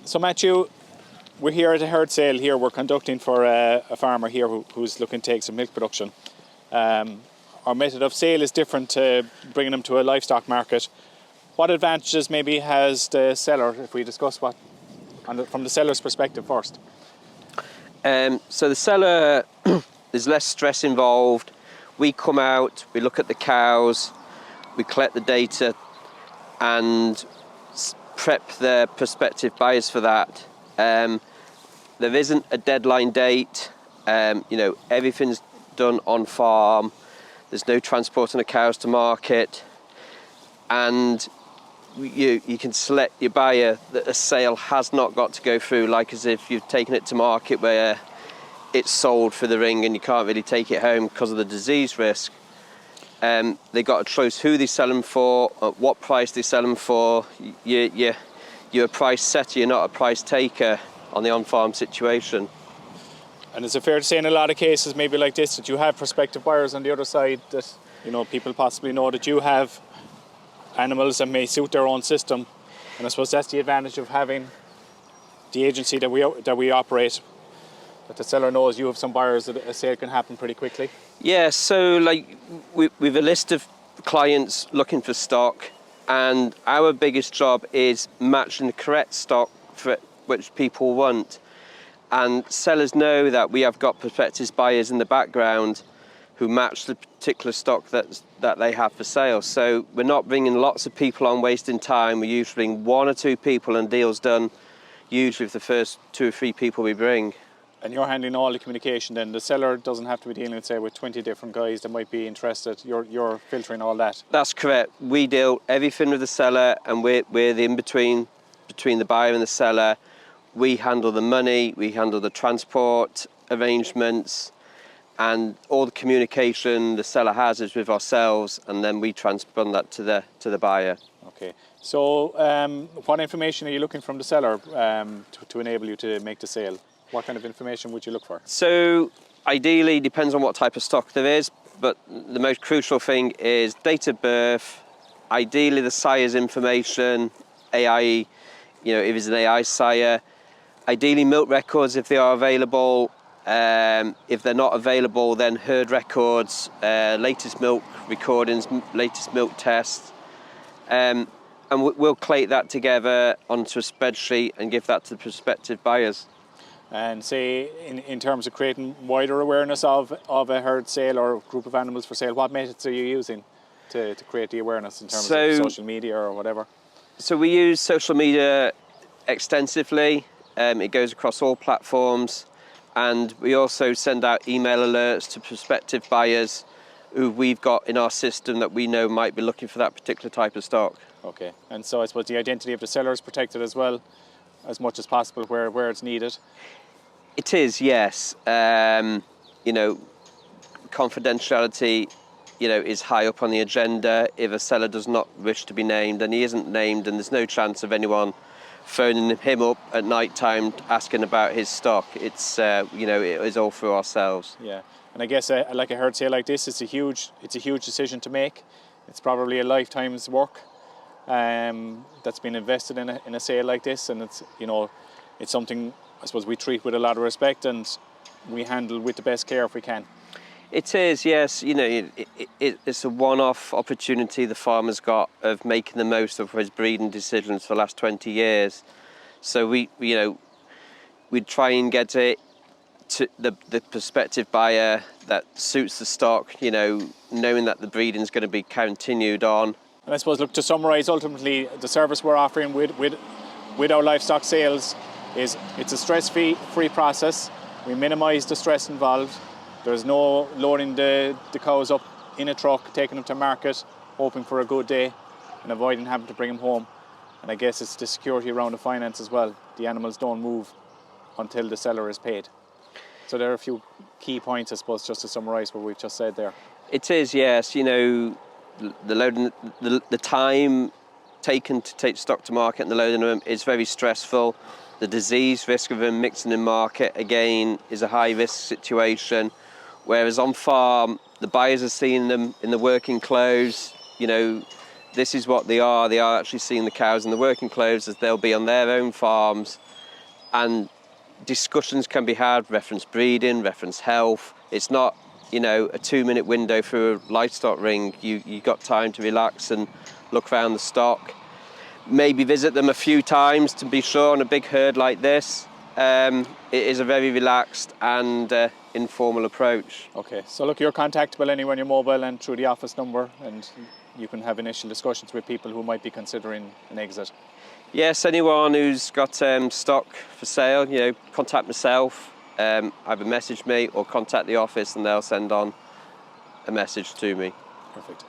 So Matthew, we're here at a herd sale here. We're conducting for a farmer here who's looking to take some milk production. Our method of sale is different to bringing them to a livestock market. What advantages maybe has the seller, if we discuss from the seller's perspective first? So the seller, there's less stress involved. We come out, we look at the cows, we collect the data and prep the prospective buyers for that. There isn't a deadline date. Everything's done on farm. There's no transporting the cows to market, and you can select your buyer that a sale has not got to go through, like as if you've taken it to market where it's sold for the ring and you can't really take it home because of the disease risk. They got to choose who they sell them for, at what price they sell them for. You're a price setter, you're not a price taker on the on-farm situation. And is it fair to say in a lot of cases, maybe like this, that you have prospective buyers on the other side that, people possibly know that you have animals that may suit their own system? And I suppose that's the advantage of having the agency that we operate, that the seller knows you have some buyers that a sale can happen pretty quickly. Yeah, so we've a list of clients looking for stock, and our biggest job is matching the correct stock for which people want. And sellers know that we have got prospective buyers in the background who match the particular stock that they have for sale. So we're not bringing lots of people on wasting time. We usually bring one or two people and deals done, usually with the first 2 or 3 people we bring. And you're handling all the communication then. The seller doesn't have to be dealing, say, with 20 different guys that might be interested. You're filtering all that. That's correct. We deal everything with the seller, and we're the in-between between the buyer and the seller. We handle the money, we handle the transport arrangements, and all the communication the seller has is with ourselves, and then we transpond that to the buyer. Okay. So what information are you looking from the seller to enable you to make the sale? What kind of information would you look for? So ideally, depends on what type of stock there is, but the most crucial thing is date of birth, ideally the sire's information, AI, if it's an AI sire, ideally milk records if they are available. If they're not available, then herd records, latest milk recordings, latest milk tests. And we'll collate that together onto a spreadsheet and give that to the prospective buyers. And say, in terms of creating wider awareness of a herd sale or group of animals for sale, what methods are you using to create the awareness in terms of social media or whatever? So we use social media extensively. It goes across all platforms. And we also send out email alerts to prospective buyers who we've got in our system that we know might be looking for that particular type of stock. Okay. And so I suppose the identity of the seller is protected as well, as much as possible where it's needed? It is, yes. Confidentiality, is high up on the agenda. If a seller does not wish to be named, and he isn't named, and there's no chance of anyone phoning him up at night time asking about his stock. It's, it is all through ourselves. Yeah, and I guess like a herd sale like this, it's a huge decision to make. It's probably a lifetime's work that's been invested in a sale like this, and it's something I suppose we treat with a lot of respect and we handle with the best care if we can. It is, yes. It's a one-off opportunity the farmer's got of making the most of his breeding decisions for the last 20 years. So we try and get it to the prospective buyer that suits the stock, knowing that the breeding is going to be continued on. And I suppose, look, to summarise, ultimately, the service we're offering with our livestock sales is it's a stress-free process. We minimise the stress involved. There's no loading the cows up in a truck, taking them to market, hoping for a good day and avoiding having to bring them home. And I guess it's the security around the finance as well. The animals don't move until the seller is paid. So there are a few key points, I suppose, just to summarise what we've just said there. It is, yes. The loading, the time taken to take stock to market and the loading of them is very stressful. The disease risk of them mixing in market, again, is a high risk situation. Whereas on farm, the buyers are seeing them in the working clothes, this is what they are. They are actually seeing the cows in the working clothes as they'll be on their own farms, and discussions can be had, reference breeding, reference health. It's not, you know, a 2-minute window through a livestock ring. You got time to relax and look around the stock. Maybe visit them a few times to be sure on a big herd like this. It is a very relaxed and informal approach. Okay, so look, you're contactable anywhere on your mobile and through the office number, and you can have initial discussions with people who might be considering an exit. Yes, anyone who's got stock for sale, you know, contact myself, either message me or contact the office and they'll send on a message to me. Perfect.